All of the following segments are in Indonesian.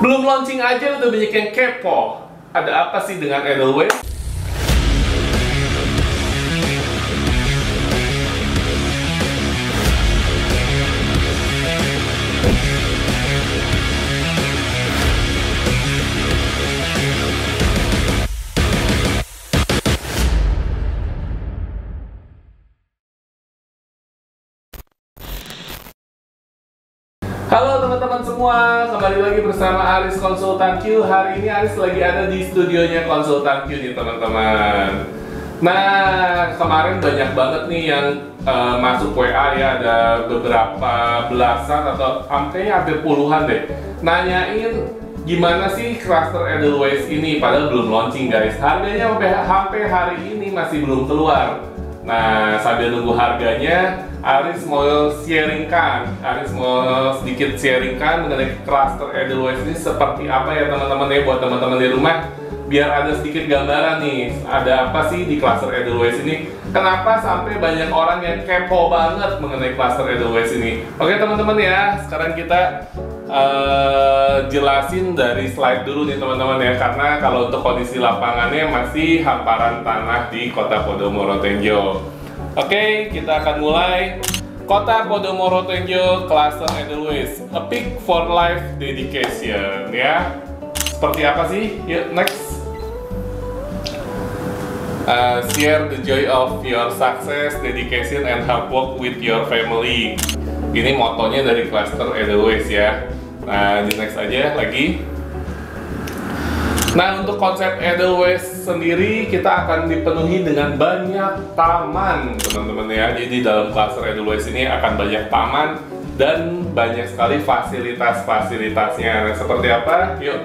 Belum launching aja udah banyak yang kepo. Ada apa sih dengan Edelweiss? Halo teman-teman semua, kembali lagi bersama Aris Konsultan Q. Hari ini Aris lagi ada di studionya Konsultan Q nih teman-teman. Nah, kemarin banyak banget nih yang masuk WA ya, ada beberapa belasan atau kayaknya hampir puluhan deh, nanyain gimana sih cluster Edelweiss ini, padahal belum launching guys. Harganya sampai hari ini masih belum keluar. Nah, sambil nunggu harganya, Aris mau sedikit sharingkan mengenai cluster Edelweiss ini seperti apa ya teman-teman ya, buat teman-teman di rumah, biar ada sedikit gambaran nih, ada apa sih di cluster Edelweiss ini, kenapa sampai banyak orang yang kepo banget mengenai cluster Edelweiss ini. Oke teman-teman ya, sekarang kita jelasin dari slide dulu nih teman-teman ya, karena kalau untuk kondisi lapangannya masih hamparan tanah di Kota Podomoro Tenjo. Oke, kita akan mulai. Kota Podomoro Tenjo, Cluster Edelweiss, a peak for life dedication ya. Seperti apa sih? Yuk next. Share the joy of your success, dedication, and hard work with your family. Ini motonya dari Cluster Edelweiss ya. Nah, di next aja lagi. Nah, untuk konsep Edelweiss sendiri kita akan dipenuhi dengan banyak taman teman-teman ya. Jadi dalam cluster Edelweiss ini akan banyak taman dan banyak sekali fasilitas-fasilitasnya. Nah, seperti apa? Yuk.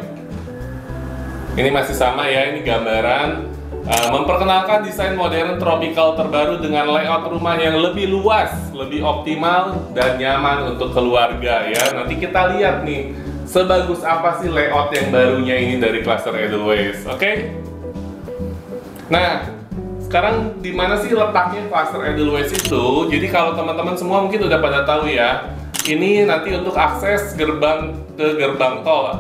Ini masih sama ya, ini gambaran memperkenalkan desain modern tropical terbaru dengan layout rumah yang lebih luas, lebih optimal dan nyaman untuk keluarga ya. Nanti kita lihat nih, sebagus apa sih layout yang barunya ini dari cluster Edelweiss, oke? Nah, sekarang di mana sih letaknya cluster Edelweiss itu? Jadi kalau teman-teman semua mungkin udah pada tahu ya, ini nanti untuk akses gerbang ke gerbang tol.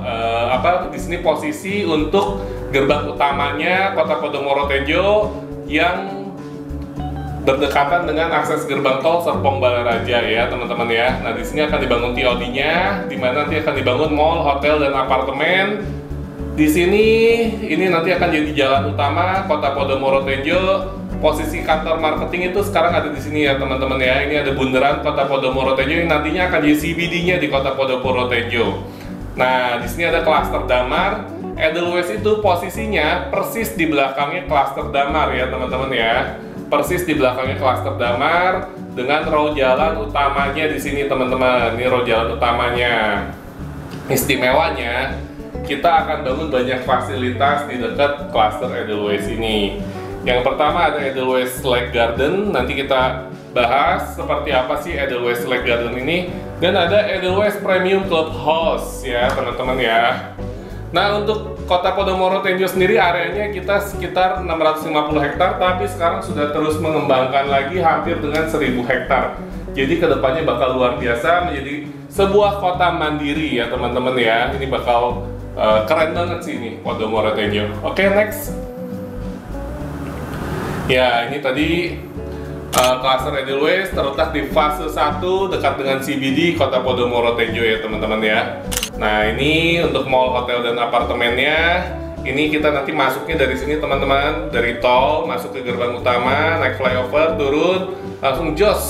Di sini posisi untuk gerbang utamanya Kota Podomoro Tenjo yang berdekatan dengan akses gerbang tol Serpong Balaraja ya teman-teman ya. Nah, di sini akan dibangun TOD-nya, di mana nanti akan dibangun mall, hotel dan apartemen. Di sini ini nanti akan jadi jalan utama Kota Podomoro Tenjo. Posisi kantor marketing itu sekarang ada di sini ya teman-teman ya. Ini ada bundaran Kota Podomoro Tenjo yang nantinya akan jadi CBD-nya di Kota Podomoro Tenjo. Nah, di sini ada klaster Damar. Edelweiss itu posisinya persis di belakangnya klaster Damar ya teman-teman ya. Persis di belakangnya klaster Damar dengan row jalan utamanya di sini teman-teman. Ini row jalan utamanya. Istimewanya kita akan bangun banyak fasilitas di dekat klaster Edelweiss ini. Yang pertama ada Edelweiss Lake Garden. Nanti kita bahas seperti apa sih Edelweiss Lake Garden ini. Dan ada Edelweiss Premium Clubhouse ya teman-teman ya. Nah, untuk Kota Podomoro Tenjo sendiri areanya kita sekitar 650 hektar, tapi sekarang sudah terus mengembangkan lagi hampir dengan 1000 hektar. Jadi kedepannya bakal luar biasa, menjadi sebuah kota mandiri ya teman-teman ya. Ini bakal keren banget sih ini Podomoro Tenjo. Oke, next. Ya, ini tadi cluster Edelweiss terletak di fase 1 dekat dengan CBD Kota Podomoro Tenjo ya teman-teman ya. Nah, ini untuk mall, hotel, dan apartemennya. Ini kita nanti masuknya dari sini teman-teman, dari tol masuk ke gerbang utama, naik flyover, turun, langsung jos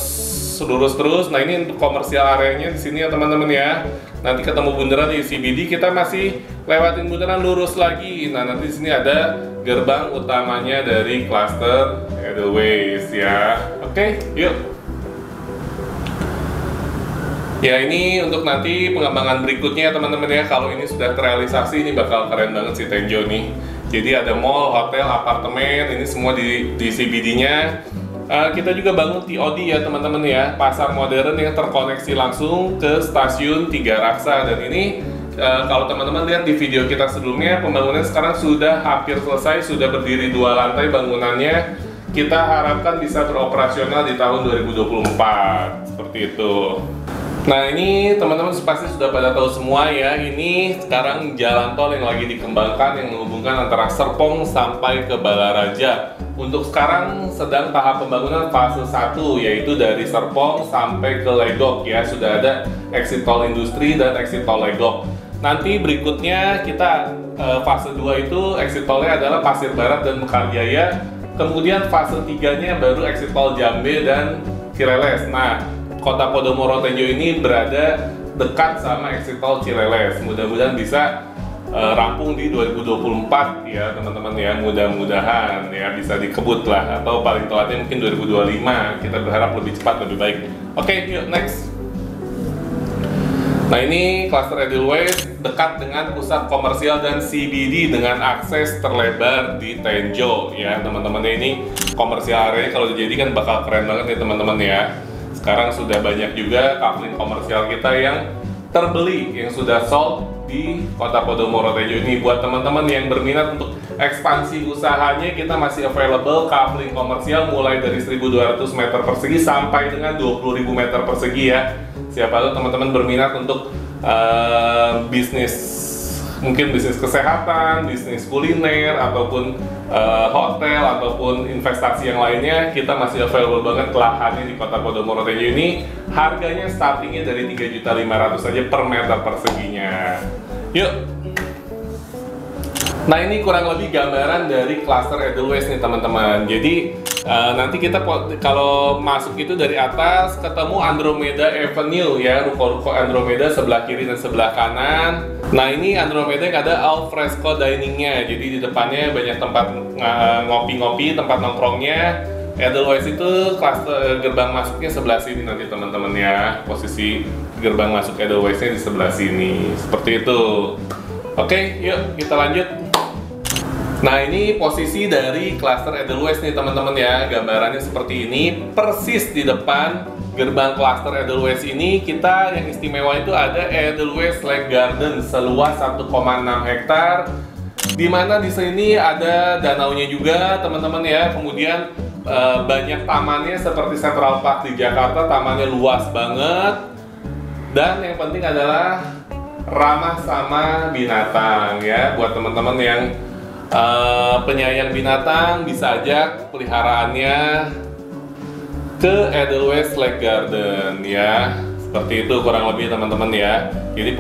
lurus terus. Nah, ini untuk komersial areanya di sini ya teman-teman ya. Nanti ketemu bundaran di CBD, kita masih lewatin bundaran lurus lagi. Nah, nanti di sini ada gerbang utamanya dari cluster Edelweiss ya. Oke, yuk. Ya, ini untuk nanti pengembangan berikutnya teman-teman ya. Kalau ini sudah terrealisasi, ini bakal keren banget sih Tenjo nih. Jadi ada mall, hotel, apartemen, ini semua di CBD-nya. Kita juga bangun TOD ya teman-teman ya, pasar modern yang terkoneksi langsung ke stasiun Tiga Raksa. Dan ini kalau teman-teman lihat di video kita sebelumnya, pembangunan sekarang sudah hampir selesai, sudah berdiri 2 lantai bangunannya. Kita harapkan bisa beroperasional di tahun 2024, seperti itu. Nah ini teman-teman pasti sudah pada tahu semua ya, ini sekarang jalan tol yang lagi dikembangkan yang menghubungkan antara Serpong sampai ke Balaraja. Untuk sekarang sedang tahap pembangunan fase 1, yaitu dari Serpong sampai ke Legok ya, sudah ada exit tol industri dan exit tol Legok. Nanti berikutnya kita fase 2 itu exit tolnya adalah Pasir Barat dan Mekarjaya. Kemudian fase 3-nya baru exit tol Jambe dan Cireles. Nah, Kota Podomoro Tenjo ini berada dekat sama exit tol Cireles. Mudah-mudahan bisa rampung di 2024 ya teman-teman ya. Mudah-mudahan ya bisa dikebut lah, atau paling telatnya mungkin 2025. Kita berharap lebih cepat lebih baik. Oke, yuk next. Nah ini cluster Edelweiss dekat dengan pusat komersial dan CBD dengan akses terlebar di Tenjo ya teman-teman. Ini komersial area kalau dijadikan bakal keren banget nih teman-teman ya. Sekarang sudah banyak juga coupling komersial kita yang terbeli, yang sudah sold di Kota Podomoro Tenjo ini. Buat teman-teman yang berminat untuk ekspansi usahanya, kita masih available coupling komersial mulai dari 1.200 meter persegi sampai dengan 20.000 meter persegi ya. Siapa tahu teman-teman berminat untuk bisnis, mungkin bisnis kesehatan, bisnis kuliner, ataupun hotel, ataupun investasi yang lainnya, kita masih available banget lahannya di Kota Podomoro Tenjo ini. Harganya startingnya dari 3.500.000 saja per meter perseginya. Yuk. Nah ini kurang lebih gambaran dari cluster Edelweiss nih teman-teman. Jadi nanti kita kalau masuk itu dari atas ketemu Andromeda Avenue ya, ruko-ruko Andromeda sebelah kiri dan sebelah kanan. Nah ini Andromeda yang ada al fresco diningnya, jadi di depannya banyak tempat ngopi-ngopi, tempat nongkrongnya. Edelweiss itu cluster gerbang masuknya sebelah sini nanti teman-teman ya. Posisi gerbang masuk Edelweiss-nya di sebelah sini, seperti itu. Oke, yuk kita lanjut. Nah ini posisi dari cluster Edelweiss nih teman-teman ya, gambarannya seperti ini, persis di depan gerbang cluster Edelweiss ini. Kita yang istimewa itu ada Edelweiss Lake Garden seluas 1,6 hektar, di mana di sini ada danaunya juga teman-teman ya. Kemudian banyak tamannya seperti Central Park di Jakarta, tamannya luas banget, dan yang penting adalah ramah sama binatang ya. Buat teman-teman yang penyayang binatang bisa ajak peliharaannya ke Edelweiss Lake Garden ya. Seperti itu kurang lebih teman-teman ya. Jadi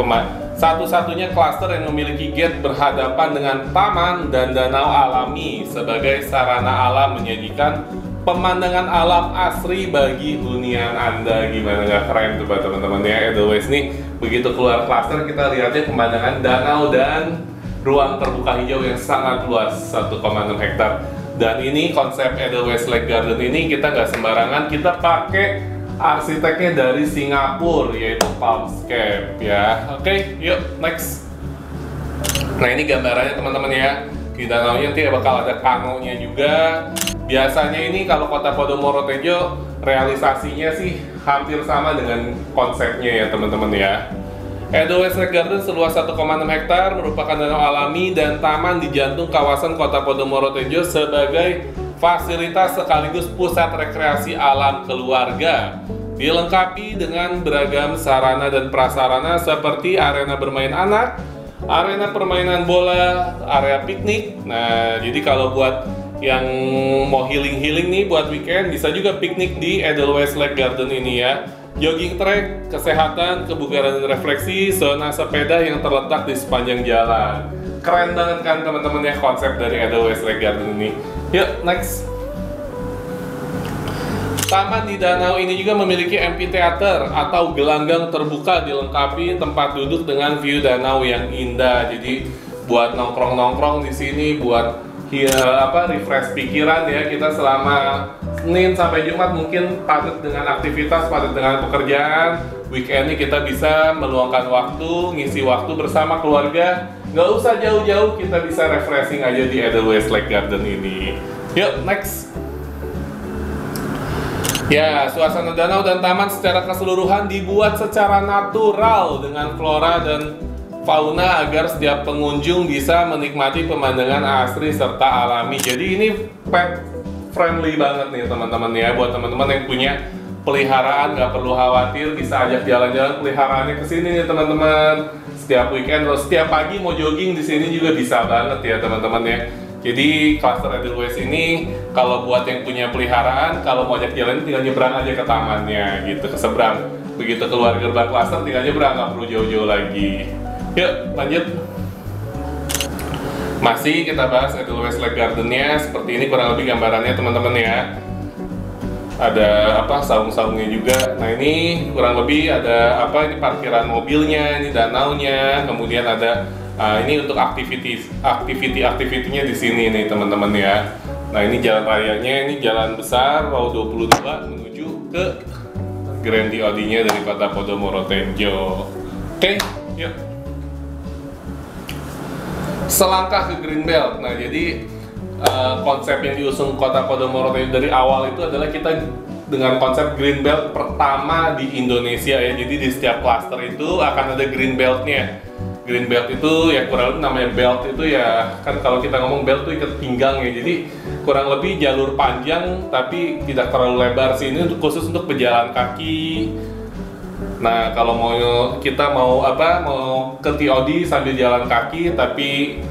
satu-satunya klaster yang memiliki gate berhadapan dengan taman dan danau alami sebagai sarana alam, menyajikan pemandangan alam asri bagi hunian Anda. Gimana nggak keren tuh teman-teman ya. Edelweiss nih begitu keluar klaster kita lihatnya pemandangan danau dan ruang terbuka hijau yang sangat luas 1,6 hektar. Dan ini konsep Edelweiss Lake Garden ini kita nggak sembarangan, kita pakai arsiteknya dari Singapura yaitu Palmscape ya. Oke, yuk next. Nah ini gambarannya teman-teman ya. Di danaunya nanti bakal ada kanonya juga. Biasanya ini kalau Kota Podomoro Tenjo realisasinya sih hampir sama dengan konsepnya ya teman-teman ya. Edelweiss Lake Garden seluas 1,6 hektar merupakan danau alami dan taman di jantung kawasan Kota Podomoro Tenjo sebagai fasilitas sekaligus pusat rekreasi alam keluarga. Dilengkapi dengan beragam sarana dan prasarana seperti arena bermain anak, arena permainan bola, area piknik. Nah, jadi kalau buat yang mau healing-healing nih buat weekend bisa juga piknik di Edelweiss Lake Garden ini ya. Jogging track, kesehatan, kebugaran dan refleksi, zona sepeda yang terletak di sepanjang jalan. Keren banget kan teman-teman ya konsep dari Edelweiss Lake Garden ini. Yuk next. Taman di danau ini juga memiliki amphitheater atau gelanggang terbuka dilengkapi tempat duduk dengan view danau yang indah. Jadi buat nongkrong-nongkrong di sini, buat refresh pikiran ya. Kita selama Senin sampai Jumat mungkin padat dengan aktivitas, padat dengan pekerjaan. Weekend ini kita bisa meluangkan waktu, ngisi waktu bersama keluarga. Nggak usah jauh-jauh, kita bisa refreshing aja di Edelweiss Lake Garden ini. Yuk next. Ya, suasana danau dan taman secara keseluruhan dibuat secara natural dengan flora dan fauna agar setiap pengunjung bisa menikmati pemandangan asri serta alami. Jadi ini pet friendly banget nih teman-teman ya, buat teman-teman yang punya peliharaan, nggak perlu khawatir, bisa ajak jalan-jalan peliharaannya ke sini nih teman-teman. Setiap weekend, loh, setiap pagi mau jogging di sini juga bisa banget ya teman-teman ya. Jadi Cluster Edelweiss ini kalau buat yang punya peliharaan, kalau mau ajak jalan tinggal nyebrang aja ke tamannya gitu, ke seberang. Begitu keluar gerbang Cluster tinggal nyebrang, nggak perlu jauh-jauh lagi. Yuk lanjut. Masih kita bahas Edelweiss Lake Garden-nya. Seperti ini kurang lebih gambarannya teman-teman ya. Ada apa, saung-saungnya juga. Nah ini kurang lebih ada apa, ini parkiran mobilnya, ini danaunya, kemudian ada ini untuk aktivitinya di sini nih teman-teman ya. Nah ini jalan rayanya, ini jalan besar Route 22 menuju ke Grandi Odi-nya dari kota Podomoro Tenjo. Oke, yuk. Selangkah ke Greenbelt. Nah jadi konsep yang diusung kota Podomoro dari awal itu adalah kita dengan konsep Greenbelt pertama di Indonesia ya. Jadi di setiap cluster itu akan ada Greenbelt-nya. Greenbelt itu ya kurang lebih namanya belt itu ya, kan kalau kita ngomong belt itu ikat pinggang ya. Jadi kurang lebih jalur panjang tapi tidak terlalu lebar sih. Ini khusus untuk pejalan kaki. Nah kalau kita mau ke TOD sambil jalan kaki tapi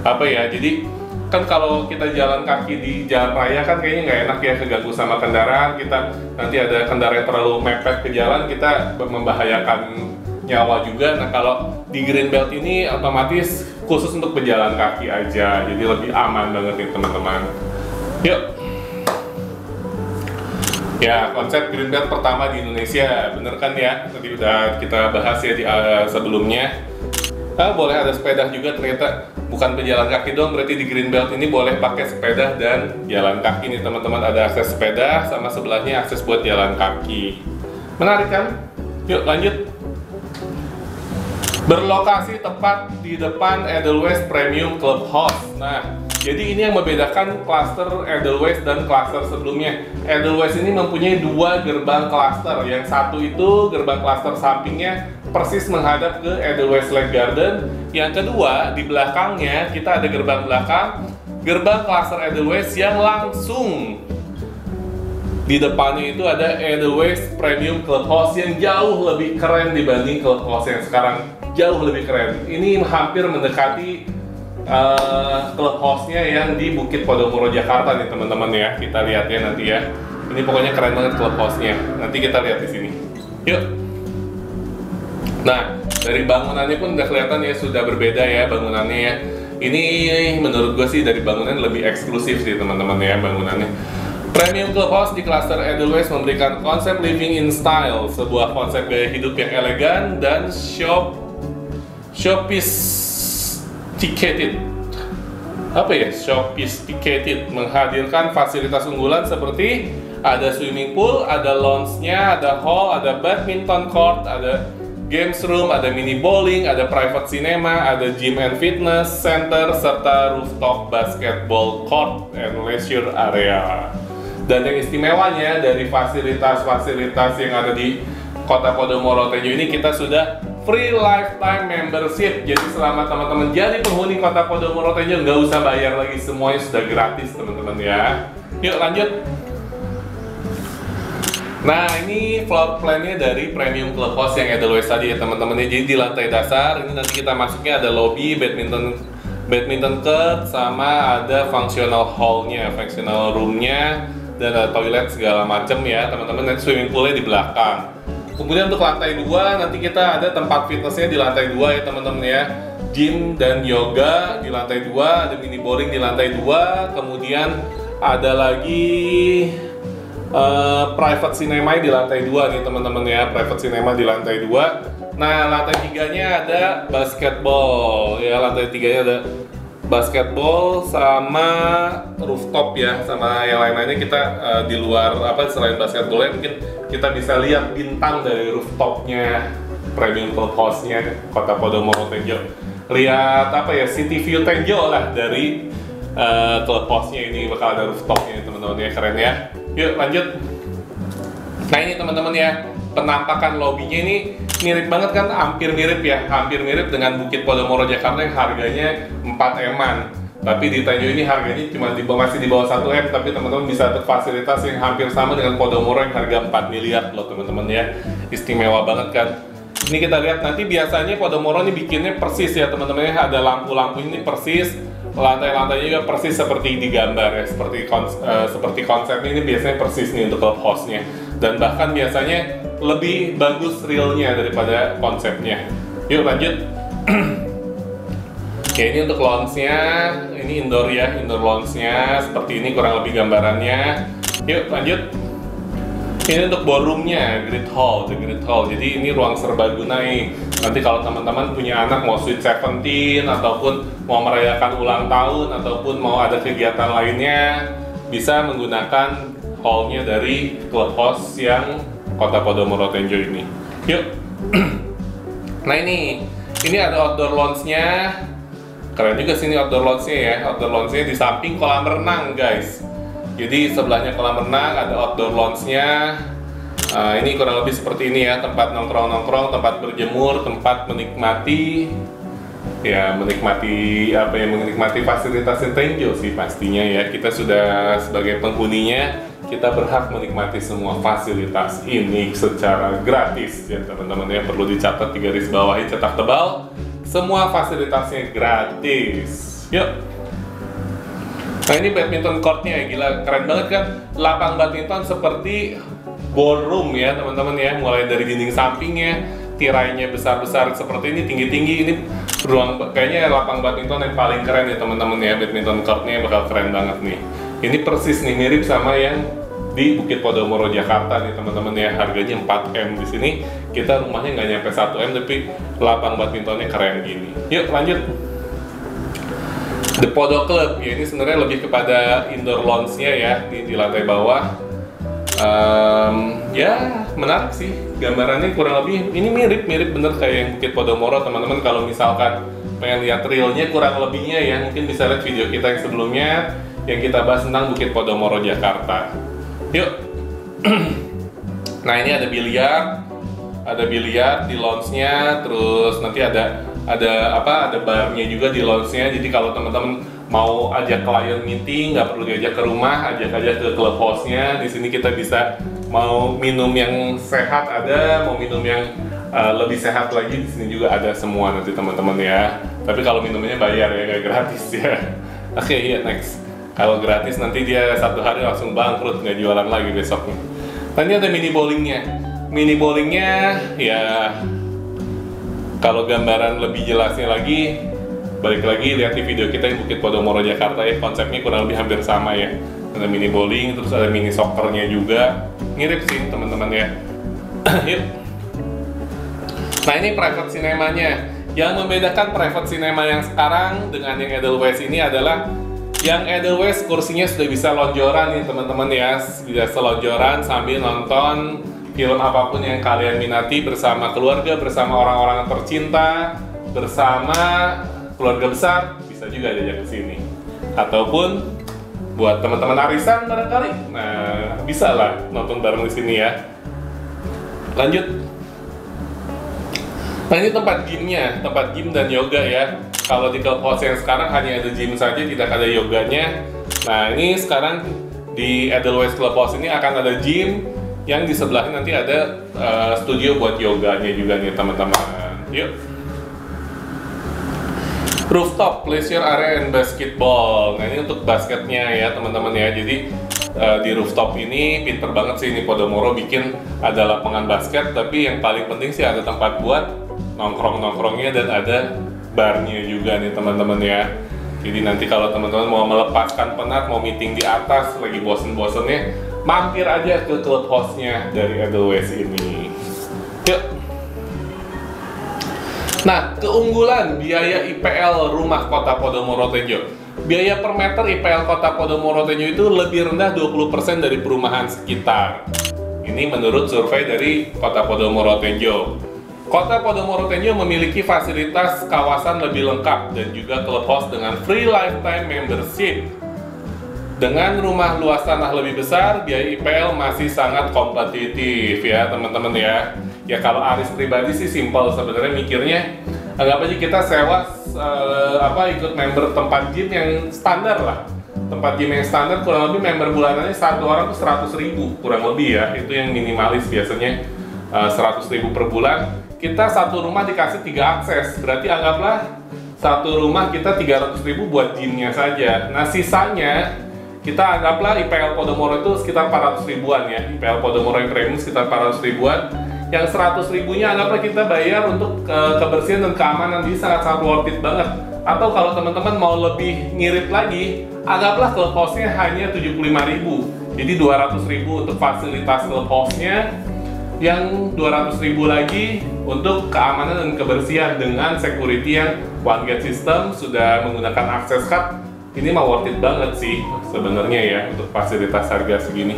apa ya, jadi kan kalau kita jalan kaki di jalan raya kan kayaknya nggak enak ya, keganggu sama kendaraan, kita nanti ada kendaraan yang terlalu mepet ke jalan, kita membahayakan nyawa juga. Nah kalau di Greenbelt ini otomatis khusus untuk pejalan kaki aja, jadi lebih aman banget nih teman-teman. Yuk. Ya, konsep Greenbelt pertama di Indonesia, bener kan ya? Tadi udah kita bahas ya di sebelumnya. Boleh ada sepeda juga ternyata, bukan pejalan kaki dong, berarti di Greenbelt ini boleh pakai sepeda dan jalan kaki nih teman-teman. Ada akses sepeda sama sebelahnya akses buat jalan kaki. Menarik kan? Yuk lanjut. Berlokasi tepat di depan Edelweiss Premium Clubhouse. Nah, jadi ini yang membedakan cluster Edelweiss dan cluster sebelumnya. Edelweiss ini mempunyai dua gerbang cluster. Yang satu itu gerbang cluster sampingnya persis menghadap ke Edelweiss Lake Garden. Yang kedua, di belakangnya kita ada gerbang belakang, gerbang cluster Edelweiss yang langsung di depannya itu ada Edelweiss Premium Clubhouse yang jauh lebih keren dibanding Clubhouse yang sekarang. Jauh lebih keren. Ini hampir mendekati Clubhouse-nya yang di Bukit Podomoro Jakarta nih teman-teman ya. Kita lihat ya nanti ya. Ini pokoknya keren banget Clubhouse-nya. Nanti kita lihat di sini. Yuk. Nah, dari bangunannya pun udah kelihatan ya, sudah berbeda ya bangunannya ya. Ini menurut gue sih dari bangunan lebih eksklusif sih teman-teman ya bangunannya. Premium Clubhouse di cluster Edelweiss memberikan konsep living in style, sebuah konsep gaya hidup yang elegan dan sophisticated. Apa ya? Sophisticated, menghadirkan fasilitas unggulan seperti ada swimming pool, ada lounge-nya, ada hall, ada badminton court, ada games room, ada mini bowling, ada private cinema, ada gym and fitness center, serta rooftop basketball court and leisure area. Dan yang istimewanya dari fasilitas-fasilitas yang ada di Kota Podomoro Tenjo ini, kita sudah free lifetime membership. Jadi selama teman-teman jadi penghuni Kota Podomoro Tenjo nggak usah bayar lagi, semuanya sudah gratis teman-teman ya. Yuk lanjut. Nah ini floor plan-nya dari Premium Clubhouse yang Edelweiss tadi ya teman-teman. Jadi di lantai dasar ini nanti kita masuknya ada lobby, badminton court, sama ada functional hall-nya, functional room-nya, dan ada toilet segala macam ya teman-teman. Nanti swimming pool-nya di belakang. Kemudian untuk lantai 2 nanti kita ada tempat fitnessnya di lantai 2 ya teman-teman ya. Gym dan yoga di lantai 2, ada mini bowling di lantai 2, kemudian ada lagi private cinema di lantai 2 nih teman-teman ya, private cinema di lantai 2. Nah, lantai 3-nya ada basketball ya, lantai 3-nya ada basketball sama rooftop ya, sama yang lain-lainnya. Kita di luar selain basketballnya mungkin kita bisa lihat bintang dari rooftopnya Premium Clubhouse-nya Kota Podomoro Tenjo. Lihat city view Tenjo lah dari Clubhouse-nya ini, bakal ada rooftopnya teman-teman ya, keren ya. Yuk lanjut. Nah ini teman-teman ya, penampakan lobbynya ini mirip banget kan, hampir mirip ya, hampir mirip dengan Bukit Podomoro Jakarta yang harganya 4 eman. Tapi di Tenjo ini harganya cuma masih di bawah 1M, tapi teman-teman bisa dapat fasilitas yang hampir sama dengan Podomoro yang harga 4 miliar loh teman-teman ya. Istimewa banget kan. Ini kita lihat nanti biasanya Podomoro ini bikinnya persis ya teman-teman ya. Ada lampu-lampu ini persis, lantai-lantainya juga persis seperti di gambar ya. Seperti konsepnya ini biasanya persis nih untuk clubhouse-nya. Dan bahkan biasanya lebih bagus realnya daripada konsepnya. Yuk lanjut. Oke, ini untuk lounge-nya, ini indoor ya, indoor lounge-nya seperti ini kurang lebih gambarannya. Yuk lanjut. Ini untuk ballroom-nya, Great Hall, the Great Hall. Jadi ini ruang serbaguna nih. Nanti kalau teman-teman punya anak mau Sweet 17 ataupun mau merayakan ulang tahun ataupun mau ada kegiatan lainnya, bisa menggunakan hall-nya dari clubhouse yang Kota Podomoro Tenjo ini. Yuk. Nah ini ada outdoor lounge-nya. Keren juga sini outdoor lounge-nya ya. Outdoor lounge-nya di samping kolam renang guys. Jadi sebelahnya kolam renang, ada outdoor lounge-nya. Ini kurang lebih seperti ini ya, tempat nongkrong-nongkrong, tempat berjemur, tempat menikmati menikmati fasilitas Tenjo sih pastinya ya. Kita sudah sebagai penghuninya, kita berhak menikmati semua fasilitas ini secara gratis ya teman-teman ya. Perlu dicatat, digaris bawahi, cetak tebal. Semua fasilitasnya gratis. Yuk. Nah ini badminton courtnya, gila keren banget kan. Lapang badminton seperti ballroom ya teman-teman ya. Mulai dari dinding sampingnya, tirainya besar-besar seperti ini, tinggi-tinggi. Ini ruang, kayaknya lapang badminton yang paling keren ya teman-teman ya. Badminton courtnya bakal keren banget nih. Ini persis nih, mirip sama yang di Bukit Podomoro Jakarta nih teman-teman ya. Harganya 4M. Di sini kita rumahnya nggak nyampe 1M, tapi lapang badmintonnya keren gini. Yuk lanjut. The Podo Club ya, ini sebenarnya lebih kepada indoor lounge-nya ya, di lantai bawah. Ya menarik sih, gambarannya kurang lebih ini mirip bener kayak yang Bukit Podomoro teman-teman. Kalau misalkan pengen lihat realnya kurang lebihnya ya, mungkin bisa lihat video kita yang sebelumnya yang kita bahas tentang Bukit Podomoro Jakarta. Yuk. Nah ini ada biliar di lounge-nya, terus nanti ada barnya juga di lounge-nya. Jadi kalau teman-teman mau ajak klien meeting, nggak perlu diajak ke rumah, ajak aja ke clubhouse-nya. Di sini kita bisa mau minum yang sehat ada, mau minum yang lebih sehat lagi di sini juga ada semua nanti teman-teman ya. Tapi kalau minumnya bayar ya, nggak gratis ya. Oke, ya next. Kalau gratis nanti dia 1 hari langsung bangkrut, nggak jualan lagi besoknya. Nanti ada mini bowlingnya. Mini bowlingnya ya, kalau gambaran lebih jelasnya lagi, balik lagi lihat di video kita yang Bukit Podomoro Jakarta ya. Konsepnya kurang lebih hampir sama ya. Ada mini bowling, terus ada mini soccernya juga. Mirip sih teman-teman ya. Yuk. Nah ini private cinemanya. Yang membedakan private cinema yang sekarang dengan yang Edelweiss ini adalah yang Edelweiss kursinya sudah bisa lonjoran nih teman-teman ya. Bisa selonjoran sambil nonton film apapun yang kalian minati bersama keluarga, bersama orang-orang tercinta, bersama keluarga besar, bisa juga diajak ke sini. Ataupun buat teman-teman arisan barangkali, nah bisa lah nonton bareng di sini ya. Lanjut. Nah ini tempat gymnya, tempat gym dan yoga ya. Kalau di clubhouse yang sekarang hanya ada gym saja, tidak ada yoganya. Nah ini sekarang di Edelweiss Clubhouse ini akan ada gym, yang di sebelahnya nanti ada studio buat yoganya juga nih teman-teman. Yuk. Rooftop Pleasure Area and Basketball. Nah ini untuk basketnya ya teman-teman ya. Jadi di rooftop ini pinter banget sih ini Podomoro bikin ada lapangan basket, tapi yang paling penting sih ada tempat buat nongkrong-nongkrongnya dan ada barnya juga nih teman-teman ya. Jadi nanti kalau teman-teman mau melepaskan penat, mau meeting di atas, lagi bosen-bosennya, mampir aja ke clubhouse-nya dari Edelweiss ini. Yuk. Nah, keunggulan biaya IPL rumah Kota Podomoro Tenjo. Biaya per meter IPL Kota Podomoro Tenjo itu lebih rendah 20% dari perumahan sekitar. Ini menurut survei dari Kota Podomoro Tenjo. Kota Podomoro Tenjo memiliki fasilitas kawasan lebih lengkap dan juga clubhouse dengan free lifetime membership. Dengan rumah luas tanah lebih besar, biaya IPL masih sangat kompetitif ya teman-teman ya. Ya kalau Aris pribadi sih simpel sebenarnya mikirnya, Anggap aja kita sewa ikut member tempat gym yang standar lah. Tempat gym yang standar kurang lebih member bulanannya satu orang tuh 100.000 kurang lebih ya. Itu yang minimalis biasanya 100.000 per bulan. Kita satu rumah dikasih 3 akses, berarti anggaplah satu rumah kita 300.000 buat gymnya saja. Nah sisanya kita anggaplah IPL Podomoro itu sekitar 400 ribuan ya. IPL Podomoro yang premium sekitar 400 ribuan. Yang 100 ribunya anggaplah kita bayar untuk kebersihan dan keamanan, jadi sangat-sangat worth it banget. Atau kalau teman-teman mau lebih ngirit lagi, anggaplah clubhouse-nya hanya 75.000. Jadi 200.000 untuk fasilitas clubhouse-nya, yang 200.000 lagi untuk keamanan dan kebersihan dengan security yang one gate system, sudah menggunakan access card. Ini mah worth it banget sih sebenarnya ya untuk fasilitas harga segini.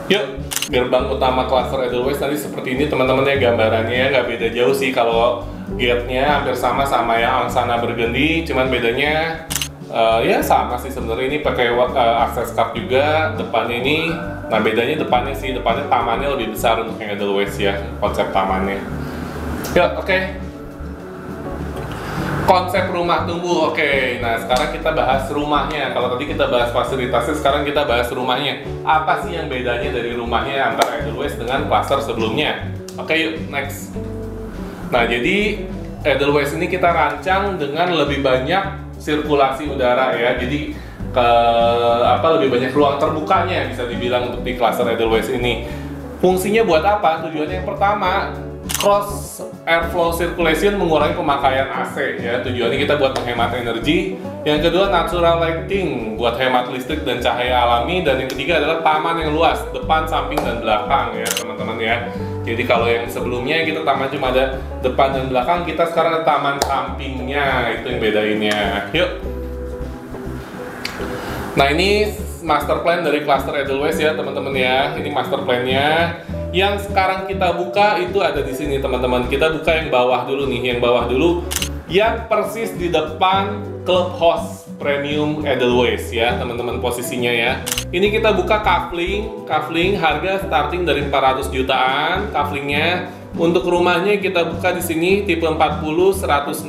Yuk, gerbang utama klaster Edelweiss tadi seperti ini teman-teman ya, gambarannya nggak beda jauh sih. Kalau gate-nya hampir sama yang Angsana Burgundy, cuman bedanya ya sama sih sebenarnya. Ini pakai access card juga depannya ini. Nah bedanya depannya tamannya lebih besar untuk yang Edelweiss ya, konsep tamannya. Ya oke. Konsep rumah tumbuh, oke. Nah sekarang kita bahas rumahnya. Kalau tadi kita bahas fasilitasnya, sekarang kita bahas rumahnya. Apa sih yang bedanya dari rumahnya antara Edelweiss dengan klaster sebelumnya? Oke yuk, next. Nah jadi Edelweiss ini kita rancang dengan lebih banyak sirkulasi udara ya. Jadi lebih banyak ruang terbukanya bisa dibilang untuk di klaster Edelweiss ini. Fungsinya buat apa? Tujuannya yang pertama, cross airflow circulation, mengurangi pemakaian AC ya. Tujuannya kita buat menghemat energi. Yang kedua, natural lighting, buat hemat listrik dan cahaya alami. Dan yang ketiga adalah taman yang luas, depan, samping, dan belakang ya teman-teman ya. Jadi kalau yang sebelumnya kita taman cuma ada depan dan belakang, kita sekarang ada taman sampingnya, itu yang bedainnya. Yuk. Nah ini master plan dari klaster Edelweiss ya teman-teman ya. Ini master plan-nya. Yang sekarang kita buka itu ada di sini teman-teman. Kita buka yang bawah dulu nih, yang persis di depan clubhouse premium Edelweiss ya teman-teman posisinya ya. Ini kita buka kafling harga starting dari 400 jutaan kaflingnya. Untuk rumahnya kita buka di sini tipe 40 160,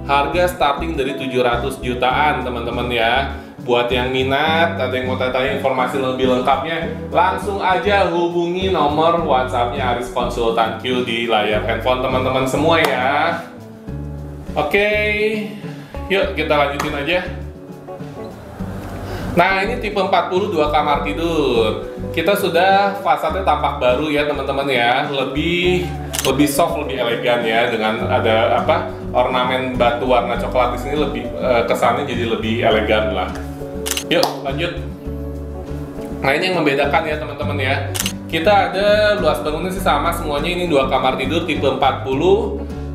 harga starting dari 700 jutaan teman-teman ya. Buat yang minat, ada yang mau tanya informasi lebih lengkapnya, langsung aja hubungi nomor WhatsApp-nya Aris Konsultan Q di layar handphone teman-teman semua ya. Oke, yuk kita lanjutin aja. Nah ini tipe 40 2 kamar tidur. Kita sudah fasadnya tampak baru ya teman-teman ya, lebih soft, lebih elegan ya, dengan ada ornamen batu warna coklat di sini, lebih kesannya jadi lebih elegan lah. Yuk lanjut. Nah ini yang membedakan ya teman-teman ya. Kita ada luas bangunnya sih sama semuanya, ini 2 kamar tidur tipe 40.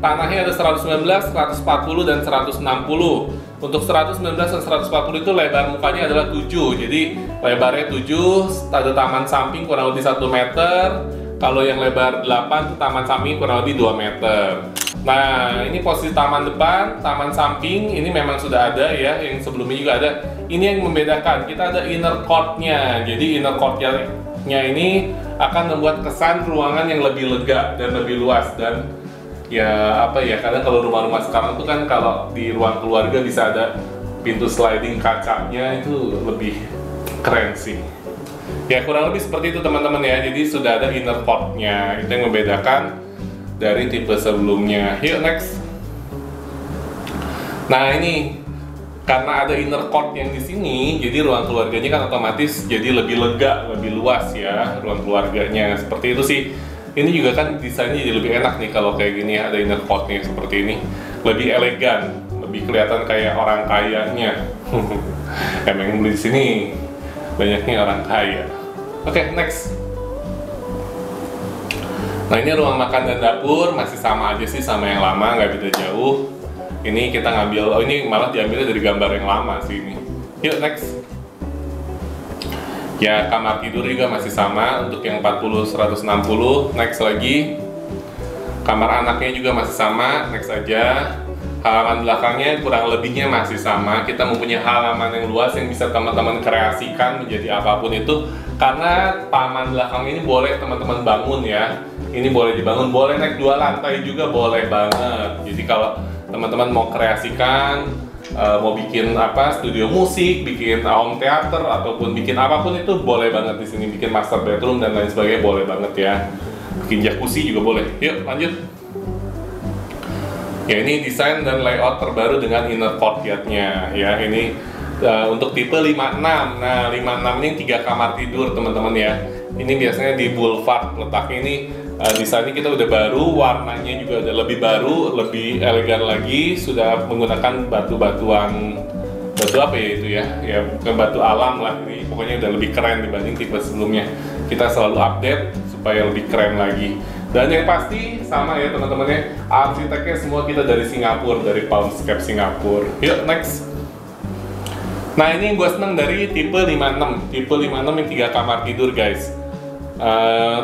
Tanahnya ada 119, 140 dan 160. Untuk 119 dan 140 itu lebar mukanya adalah 7. Jadi lebarnya 7, ada taman samping kurang lebih 1 meter. Kalau yang lebar 8 itu taman samping kurang lebih 2 meter. Nah, ini posisi taman depan, taman samping, ini memang sudah ada ya, yang sebelumnya juga ada. Ini yang membedakan, kita ada inner court-nya. Jadi inner court-nya ini akan membuat kesan ruangan yang lebih lega dan lebih luas. Dan ya kadang kalau rumah-rumah sekarang tuh kan kalau di ruang keluarga bisa ada pintu sliding kacanya, itu lebih keren sih. Ya kurang lebih seperti itu teman-teman ya. Jadi sudah ada inner court-nya, itu yang membedakan dari tipe sebelumnya. Yuk next. Nah ini karena ada inner court yang di sini, jadi ruang keluarganya kan otomatis jadi lebih lega, lebih luas ya ruang keluarganya. Seperti itu sih. Ini juga kan desainnya jadi lebih enak nih kalau kayak gini, ada inner court-nya seperti ini, lebih elegan, lebih kelihatan kayak orang kayanya. Emang di sini banyaknya orang kaya. Oke, next. Nah ini ruang makan dan dapur masih sama aja sih sama yang lama, nggak beda jauh. Ini kita ngambil, ini malah diambilnya dari gambar yang lama sih ini. Yuk next. Ya kamar tidur juga masih sama untuk yang 40 160. Next lagi. Kamar anaknya juga masih sama, next aja. Halaman belakangnya kurang lebihnya masih sama. Kita mempunyai halaman yang luas yang bisa teman-teman kreasikan menjadi apapun itu. Karena taman belakang ini boleh teman-teman bangun ya. ini boleh dibangun, boleh naik 2 lantai juga boleh banget. Jadi kalau teman-teman mau kreasikan, mau bikin apa, studio musik, bikin home theater ataupun bikin apapun itu boleh banget di sini. Bikin master bedroom dan lain sebagainya boleh banget ya. Bikin jacuzzi juga boleh. Yuk lanjut. Ya ini desain dan layout terbaru dengan inner courtyard-nya ya. Ini untuk tipe 56. Nah 56 ini 3 kamar tidur teman-teman ya. Ini biasanya di boulevard letaknya. Ini desainnya kita udah baru, warnanya juga udah lebih baru, lebih elegan lagi. Sudah menggunakan batu apa ya itu ya? Ya bukan batu alam lah. Ini pokoknya udah lebih keren dibanding tipe sebelumnya. Kita selalu update supaya lebih keren lagi. Dan yang pasti sama ya teman-teman ya, arsiteknya semua kita dari Singapura, dari Palmscape Singapura. Yuk next. Nah ini yang gue seneng dari tipe 56. Tipe 56 yang 3 kamar tidur guys.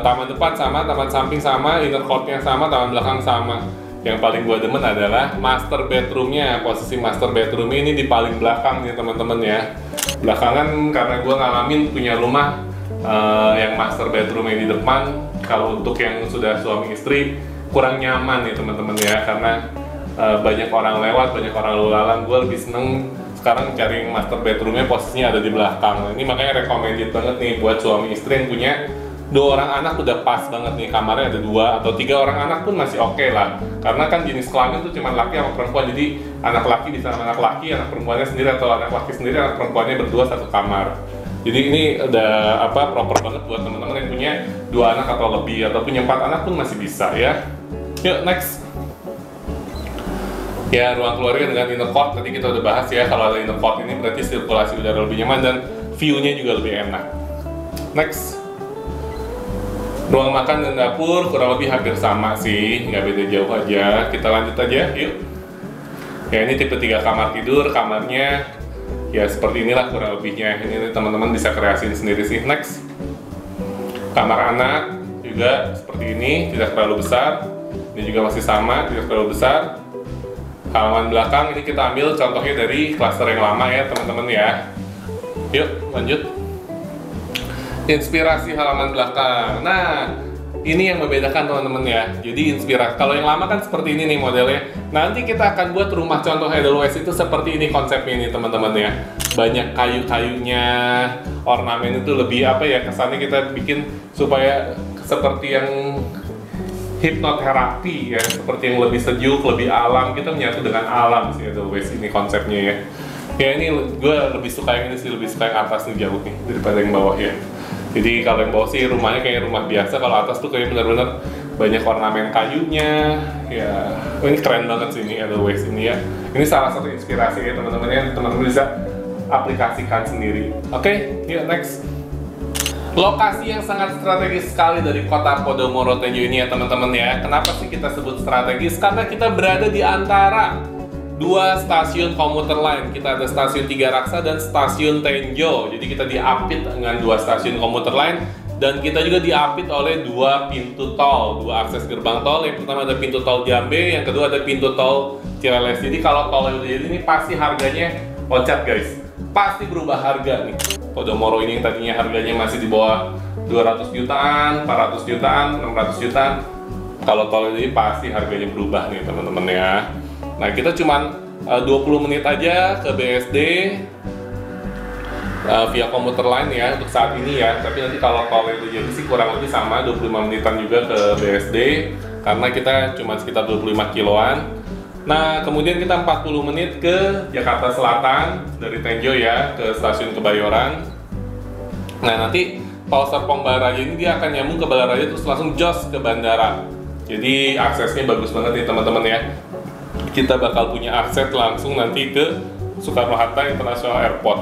Taman depan sama, taman samping sama, inner courtnya sama, taman belakang sama. Yang paling gue demen adalah master bedroomnya. Posisi master bedroomnya ini di paling belakang nih teman-teman ya. Belakangan karena gue ngalamin punya rumah yang master bedroomnya di depan. Kalau untuk yang sudah suami istri kurang nyaman nih teman-teman ya, karena banyak orang lewat, banyak orang lalu lalang. Gue lebih seneng sekarang cari master bedroomnya posisinya ada di belakang. Ini makanya recommended banget nih buat suami istri yang punya 2 orang anak, udah pas banget nih. Kamarnya ada 2 atau 3 orang anak pun masih oke lah, karena kan jenis kelamin tuh cuma laki sama perempuan. Jadi anak laki bisa sama anak laki, anak perempuannya sendiri, atau anak laki sendiri, anak perempuannya berdua satu kamar. Jadi ini udah apa, proper banget buat teman-teman yang punya 2 anak atau lebih, atau punya 4 anak pun masih bisa ya. Yuk next. Ya ruang keluarga dengan inner court tadi kita udah bahas ya. Kalau ada inner court ini berarti sirkulasi udara lebih nyaman dan view-nya juga lebih enak. Next. Ruang makan dan dapur kurang lebih hampir sama sih, nggak beda jauh aja. Kita lanjut aja, yuk. Ya ini tipe 3 kamar tidur, kamarnya ya seperti inilah kurang lebihnya. Ini teman-teman bisa kreasiin sendiri sih. Next. Kamar anak juga seperti ini, tidak terlalu besar. Ini juga masih sama, tidak terlalu besar. Halaman belakang ini kita ambil contohnya dari klaster yang lama ya teman-teman ya. Yuk lanjut. Inspirasi halaman belakang. Nah ini yang membedakan teman-teman ya. Jadi inspirasi, kalau yang lama kan seperti ini nih modelnya. Nanti kita akan buat rumah contoh Edelweiss itu seperti ini konsepnya ini teman-teman ya. Banyak kayu-kayunya, ornamen itu lebih apa ya, kesannya kita bikin supaya seperti yang hipnoterapi ya, seperti yang lebih sejuk, lebih alam. Kita menyatu dengan alam sih Edelweiss ini konsepnya ya. Ya ini gue lebih suka yang ini sih, lebih suka yang atas nih jauh nih daripada yang bawah ya. Jadi kalau yang bawah sih rumahnya kayak rumah biasa, kalau atas tuh kayak bener-bener banyak ornamen kayunya ya. Oh, ini keren banget sih ini Edelweiss ini ya. Ini salah satu inspirasi ya teman-teman ya, teman-teman bisa aplikasikan sendiri. Oke, yuk next. Lokasi yang sangat strategis sekali dari kota Podomoro Tenjo ini ya teman-teman ya. Kenapa sih kita sebut strategis? Karena kita berada di antara 2 stasiun komuter lain. Kita ada stasiun Tiga Raksa dan stasiun Tenjo. Jadi kita diapit dengan 2 stasiun komuter lain. Dan kita juga diapit oleh 2 pintu tol, 2 akses gerbang tol. Yang pertama ada pintu tol Jambe, yang kedua ada pintu tol Cireles. Jadi kalau tol udah jadi ini pasti harganya loncat guys. Pasti berubah harga nih. Podomoro ini yang tadinya harganya masih di bawah 200 jutaan, 400 jutaan, 600 jutaan. Kalau tol ini pasti harganya berubah nih teman-teman ya. Nah kita cuman 20 menit aja ke BSD via komuter lain ya untuk saat ini ya. Tapi nanti kalau tol itu jadi sih kurang lebih sama 25 menitan juga ke BSD, karena kita cuma sekitar 25 kiloan. Nah kemudian kita 40 menit ke Jakarta Selatan dari Tenjo ya ke stasiun Kebayoran. Nah nanti Tol Serpong Balaraja ini dia akan nyambung ke Balaraja terus langsung jos ke bandara. Jadi aksesnya bagus banget nih teman-teman ya. Kita bakal punya akses langsung nanti ke Soekarno-Hatta International Airport.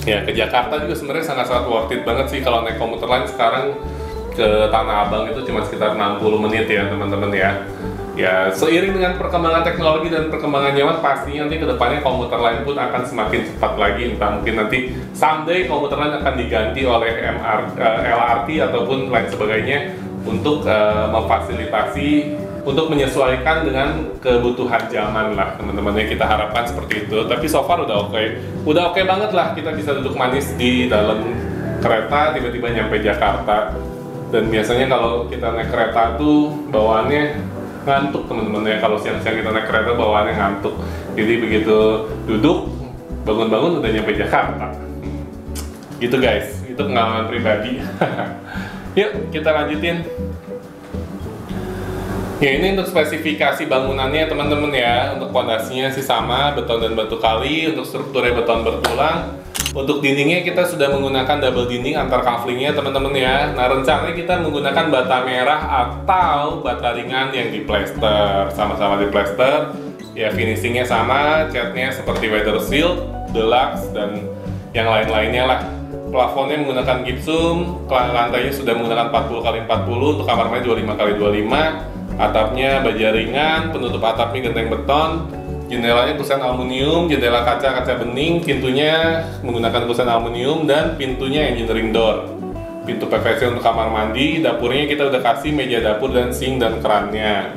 Ya ke Jakarta juga sebenarnya sangat-sangat worth it banget sih kalau naik komuter lain sekarang ke Tanah Abang itu cuma sekitar 60 menit ya teman-teman ya. Ya, seiring dengan perkembangan teknologi dan perkembangan zaman, pastinya nanti kedepannya komuter lain pun akan semakin cepat lagi. Entah mungkin nanti someday komuter lain akan diganti oleh LRT ataupun lain sebagainya untuk memfasilitasi, untuk menyesuaikan dengan kebutuhan zaman lah teman-teman ya. Kita harapkan seperti itu. Tapi so far udah oke banget lah. Kita bisa duduk manis di dalam kereta, tiba-tiba nyampe Jakarta. Dan biasanya kalau kita naik kereta tuh bawaannya ngantuk teman-teman ya. Kalau siang-siang kita naik kereta bawaannya ngantuk. Jadi begitu duduk, bangun-bangun udah nyampe Jakarta. Gitu guys, itu pengalaman pribadi. Yuk kita lanjutin. Ya ini untuk spesifikasi bangunannya teman-teman ya. Untuk pondasinya sih sama, beton dan batu kali. Untuk strukturnya beton bertulang. Untuk dindingnya kita sudah menggunakan double dinding antar kaflingnya teman-teman ya. Nah rencananya kita menggunakan bata merah atau bata ringan yang diplester. Sama-sama diplester. Ya finishingnya sama, catnya seperti weather seal, deluxe, dan yang lain-lainnya lah. Plafonnya menggunakan gypsum, lantainya sudah menggunakan 40x40, untuk kamar mandi 25x25. Atapnya baja ringan, penutup atapnya genteng beton. Jendelanya kusen aluminium, jendela kaca bening, pintunya menggunakan kusen aluminium, dan pintunya engineering door. Pintu PVC untuk kamar mandi, dapurnya kita udah kasih meja dapur dan sink dan kerannya.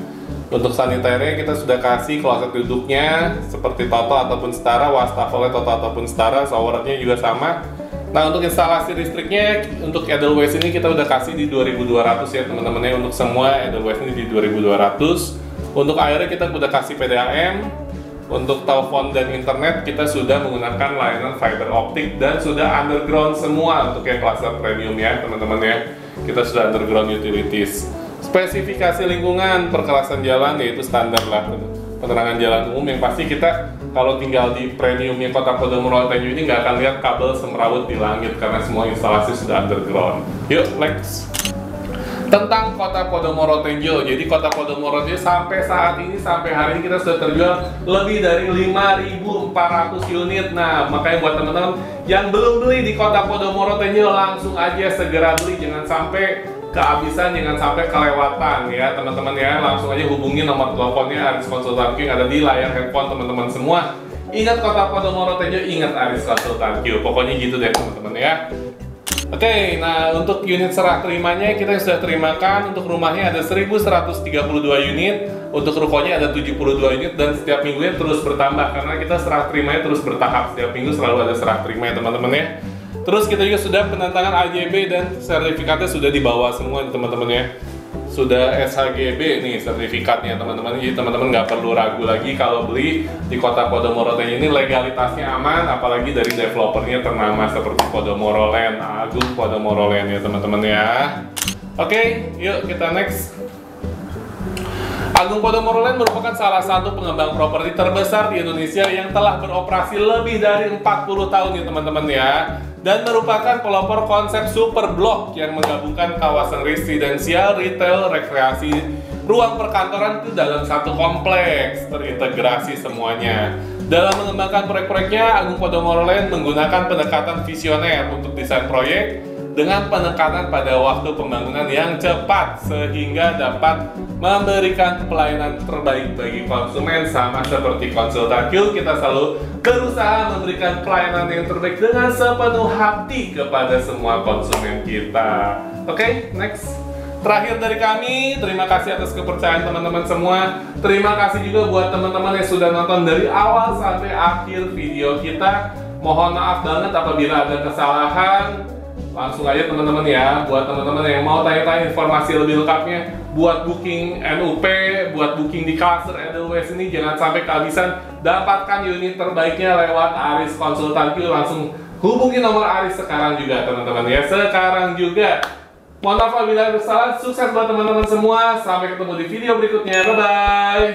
Untuk saniternya kita sudah kasih kloset duduknya seperti Toto ataupun setara, wastafelnya Toto ataupun setara, showernya juga sama. Nah untuk instalasi listriknya untuk Edelweiss ini kita udah kasih di 2200 ya teman-teman ya. Untuk semua Edelweiss ini di 2200. Untuk airnya kita udah kasih PDAM. Untuk telepon dan internet kita sudah menggunakan layanan fiber optik dan sudah underground semua untuk yang klaster premium ya teman-teman ya. Kita sudah underground utilities. Spesifikasi lingkungan perkerasan jalan yaitu standar lah, penerangan jalan umum yang pasti kita kalau tinggal di premiumnya Kota Podomoro Tenjo ini nggak akan lihat kabel semrawut di langit karena semua instalasi sudah underground. Yuk next. Tentang Kota Podomoro Tenjo, jadi Kota Podomoro Tenjo sampai saat ini, sampai hari ini kita sudah terjual lebih dari 5.400 unit. Nah, makanya buat teman-teman yang belum beli di Kota Podomoro Tenjo, langsung aja segera beli, jangan sampai kehabisan, jangan sampai kelewatan ya teman-teman ya. Langsung aja hubungi nomor teleponnya Aris Konsultan Q yang ada di layar handphone teman-teman semua. Ingat Kota Podomoro Tenjo, ingat Aris Konsultan Q. Pokoknya gitu deh teman-teman ya. Oke, nah untuk unit serah terimanya kita sudah terimakan. Untuk rumahnya ada 1132 unit, untuk rukonya ada 72 unit, dan setiap minggunya terus bertambah karena kita serah terimanya terus bertahap. Setiap minggu selalu ada serah terima ya teman-teman ya. Terus kita juga sudah penantangan AJB dan sertifikatnya sudah dibawa semua teman-teman ya. Sudah SHGB nih sertifikatnya teman-teman. Jadi teman-teman nggak perlu ragu lagi kalau beli di Kota Podomoro Tenjo ini, legalitasnya aman, apalagi dari developernya ternama seperti Podomoro Land, Agung Podomoro Land ya teman-teman ya. Oke, yuk kita next. Agung Podomoro Land merupakan salah satu pengembang properti terbesar di Indonesia yang telah beroperasi lebih dari 40 tahun ya teman-teman ya. Dan merupakan pelopor konsep super blok yang menggabungkan kawasan residensial, retail, rekreasi, ruang perkantoran itu dalam satu kompleks, terintegrasi semuanya. Dalam mengembangkan proyek-proyeknya, Agung Podomoro Land menggunakan pendekatan visioner untuk desain proyek dengan penekanan pada waktu pembangunan yang cepat sehingga dapat memberikan pelayanan terbaik bagi konsumen. Sama seperti Konsultan Q, kita selalu berusaha memberikan pelayanan yang terbaik dengan sepenuh hati kepada semua konsumen kita. Oke, next. Terakhir dari kami, terima kasih atas kepercayaan teman-teman semua. Terima kasih juga buat teman-teman yang sudah nonton dari awal sampai akhir video kita. Mohon maaf banget apabila ada kesalahan. Langsung aja teman-teman ya, buat teman-teman yang mau tanya-tanya informasi lebih lengkapnya, buat booking NUP, buat booking di cluster Edelweiss ini, jangan sampai kehabisan. Dapatkan unit terbaiknya lewat Aris Konsultan Q. Langsung hubungi nomor Aris sekarang juga teman-teman ya, sekarang juga. Mohon maaf apabila ada kesalahan. Sukses buat teman-teman semua. Sampai ketemu di video berikutnya. Bye-bye.